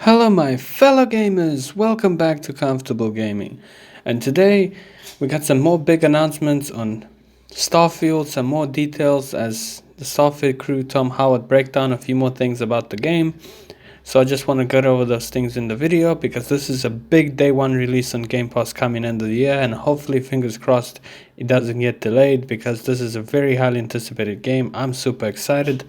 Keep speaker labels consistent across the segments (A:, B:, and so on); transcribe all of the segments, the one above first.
A: Hello my fellow gamers, welcome back to Comfortable Gaming. And today we got some more big announcements on Starfield, some more details as the Starfield crew Tom Howard break down a few more things about the game. So I just want to get over those things in the video because this is a big day one release on Game Pass coming end of the year, and hopefully fingers crossed it doesn't get delayed because this is a very highly anticipated game. I'm super excited.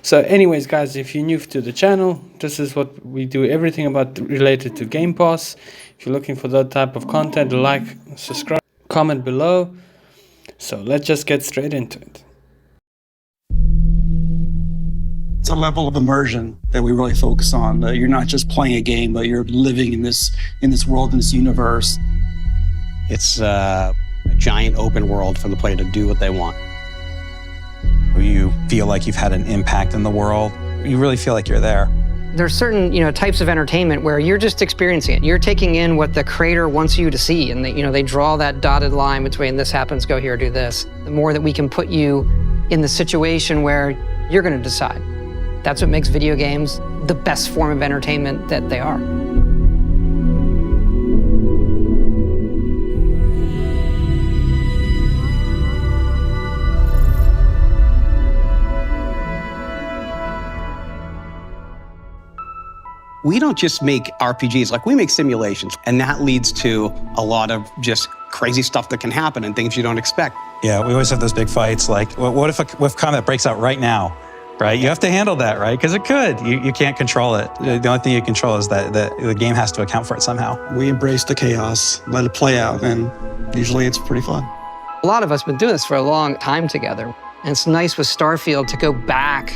A: So anyways guys, if you're new to the channel, this is what we do, everything about related to Game Pass. If you're looking for that type of content, like, subscribe, comment below. So let's just get straight into it.
B: It's a level of immersion that we really focus on. You're not just playing a game, but you're living in this world, in this universe.
C: It's a giant open world for the player to do what they want.
D: You feel like you've had an impact in the world. You really feel like you're there.
E: There's certain, types of entertainment where you're just experiencing it. You're taking in what the creator wants you to see, and they draw that dotted line between this happens, go here, do this. The more that we can put you in the situation where you're going to decide. That's what makes video games the best form of entertainment that they are.
C: We don't just make RPGs, like we make simulations, and that leads to a lot of just crazy stuff that can happen and things you don't expect.
D: Yeah, we always have those big fights like, what if combat breaks out right now? Right? You have to handle that, right? Because it could. You can't control it. The only thing you control is that the game has to account for it somehow.
B: We embrace the chaos, let it play out, and usually it's pretty fun.
E: A lot of us have been doing this for a long time together, and it's nice with Starfield to go back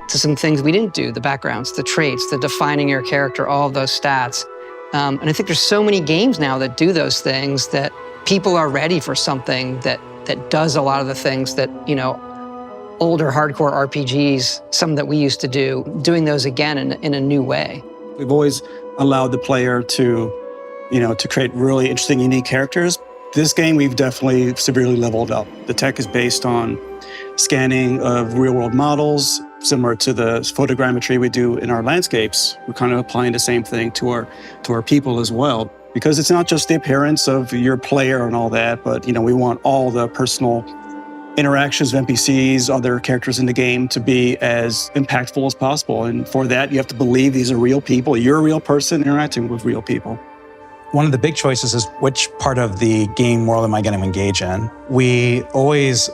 E: to some things we didn't do, the backgrounds, the traits, the defining your character, all of those stats. And I think there's so many games now that do those things that people are ready for something that does a lot of the things that, older hardcore RPGs, some that we used to do, doing those again in a new way.
B: We've always allowed the player to create really interesting, unique characters. This game, we've definitely severely leveled up. The tech is based on scanning of real-world models, similar to the photogrammetry we do in our landscapes. We're kind of applying the same thing to our people as well. Because it's not just the appearance of your player and all that, but we want all the personal interactions of NPCs, other characters in the game to be as impactful as possible. And for that, you have to believe these are real people. You're a real person interacting with real people.
D: One of the big choices is which part of the game world am I going to engage in? We always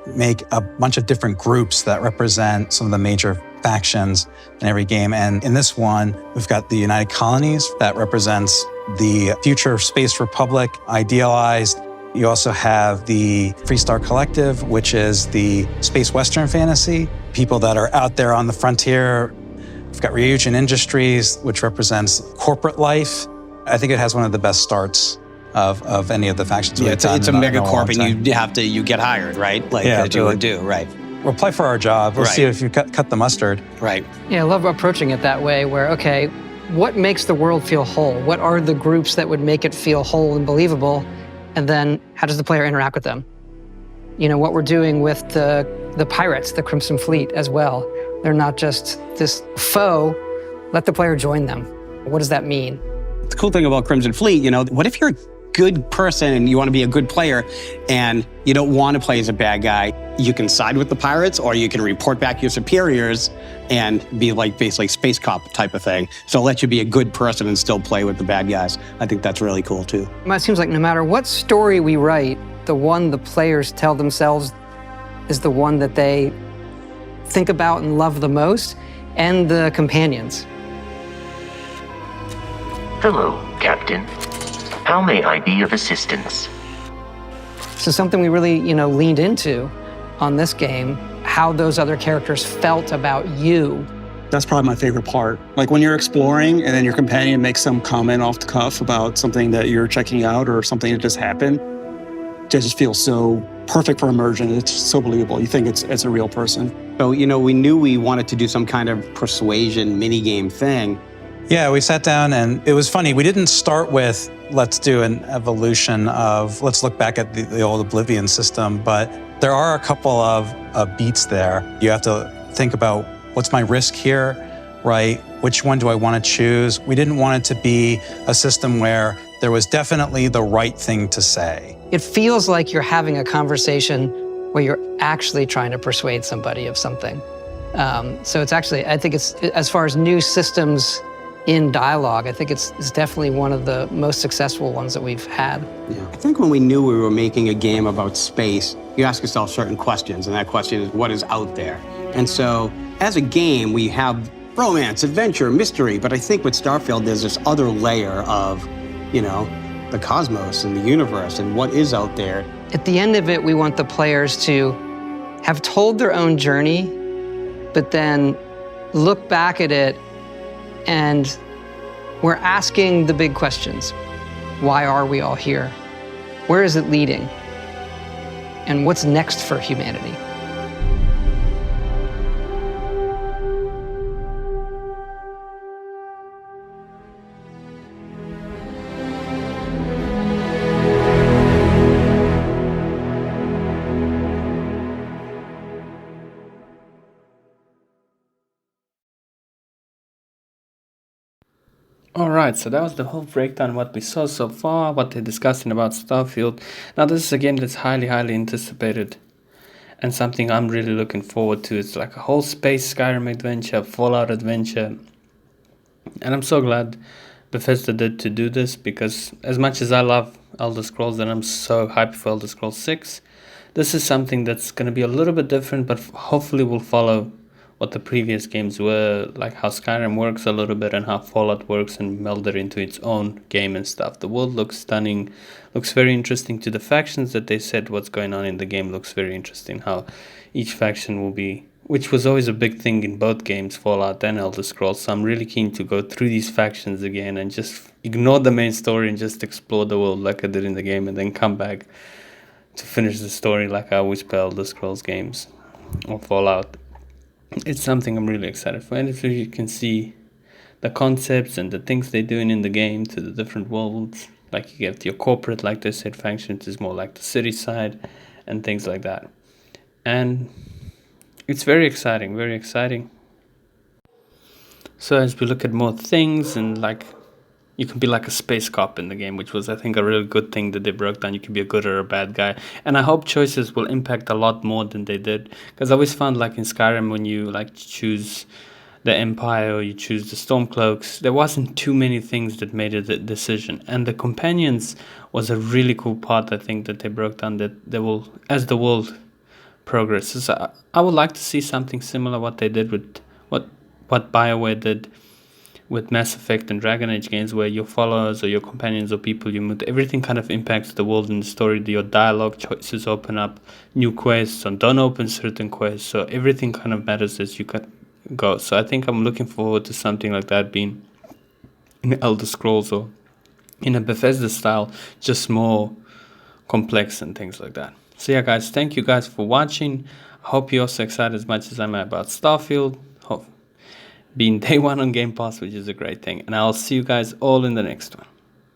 D: make a bunch of different groups that represent some of the major factions in every game. And in this one, we've got the United Colonies that represents the future space republic, idealized. You also have the Freestar Collective, which is the space Western fantasy, people that are out there on the frontier. We've got Ryujin Industries, which represents corporate life. I think it has one of the best starts of any of the factions.
C: Yeah, it's a megacorp, and you get hired, right? That you would do, right?
D: We'll play for our job. We'll see if you cut the mustard.
C: Right.
E: Yeah, I love approaching it that way where, okay, what makes the world feel whole? What are the groups that would make it feel whole and believable? And then how does the player interact with them? What we're doing with the pirates, the Crimson Fleet as well. They're not just this foe, let the player join them. What does that mean?
C: The cool thing about Crimson Fleet, what if you're a good person and you want to be a good player and you don't want to play as a bad guy? You can side with the pirates, or you can report back your superiors and be like basically space cop type of thing. So it'll let you be a good person and still play with the bad guys. I think that's really cool too.
E: It seems like no matter what story we write, the one the players tell themselves is the one that they think about and love the most, and the companions.
F: Hello, Captain. How may I be of assistance?
E: So something we really, leaned into on this game, how those other characters felt about you.
B: That's probably my favorite part. Like when you're exploring and then your companion makes some comment off the cuff about something that you're checking out or something that just happened, it just feels so perfect for immersion. It's so believable. You think it's a real person.
C: So, we knew we wanted to do some kind of persuasion minigame thing.
D: Yeah, we sat down and it was funny. We didn't start with, let's do an evolution of, let's look back at the old Oblivion system, but there are a couple of beats there. You have to think about what's my risk here? right? Which one do I want to choose? We didn't want it to be a system where there was definitely the right thing to say.
E: It feels like you're having a conversation where you're actually trying to persuade somebody of something. So it's actually, I think it's, as far as new systems in dialogue, I think it's definitely one of the most successful ones that we've had.
C: Yeah. I think when we knew we were making a game about space, you ask yourself certain questions, and that question is, what is out there? And so, as a game, we have romance, adventure, mystery, but I think with Starfield, there's this other layer of, you know, the cosmos and the universe and what is out there.
E: At the end of it, we want the players to have told their own journey, but then look back at it and we're asking the big questions. Why are we all here? Where is it leading? And what's next for humanity?
A: Alright, so that was the whole breakdown, what we saw so far, what they're discussing about Starfield. Now this is a game that's highly anticipated and something I'm really looking forward to. It's like a whole space Skyrim adventure, Fallout adventure. And I'm so glad Bethesda did to do this, because as much as I love Elder Scrolls and I'm so hyped for Elder Scrolls 6, this is something that's going to be a little bit different, but hopefully will follow what the previous games were, like how Skyrim works a little bit and how Fallout works, and meld it into its own game and stuff. The world looks stunning, looks very interesting to the factions that they said what's going on in the game looks very interesting, how each faction will be, which was always a big thing in both games, Fallout and Elder Scrolls. So I'm really keen to go through these factions again and just ignore the main story and just explore the world like I did in the game, and then come back to finish the story like I always play Elder Scrolls games or Fallout. It's something I'm really excited for, and if you can see the concepts and the things they're doing in the game to the different worlds, like you get your corporate, like they said, factions is more like the city side and things like that. And it's very exciting, very exciting. So as we look at more things, and like you can be like a space cop in the game, which was, I think, a really good thing that they broke down. You can be a good or a bad guy. And I hope choices will impact a lot more than they did. Because I always found, like in Skyrim, when you like choose the Empire or you choose the Stormcloaks, there wasn't too many things that made it a decision. And the companions was a really cool part, I think, that they broke down, that they will, as the world progresses. I would like to see something similar what they did with what BioWare did with Mass Effect and Dragon Age games, where your followers or your companions or people you meet, everything kind of impacts the world and the story. Your dialogue choices open up new quests and don't open certain quests, so everything kind of matters as you go. So I think I'm looking forward to something like that being in Elder Scrolls or in a Bethesda style, just more complex and things like that. So yeah guys, thank you guys for watching. I hope you're also excited as much as I'm about Starfield. Being day one on Game Pass, which is a great thing. And I'll see you guys all in the next one.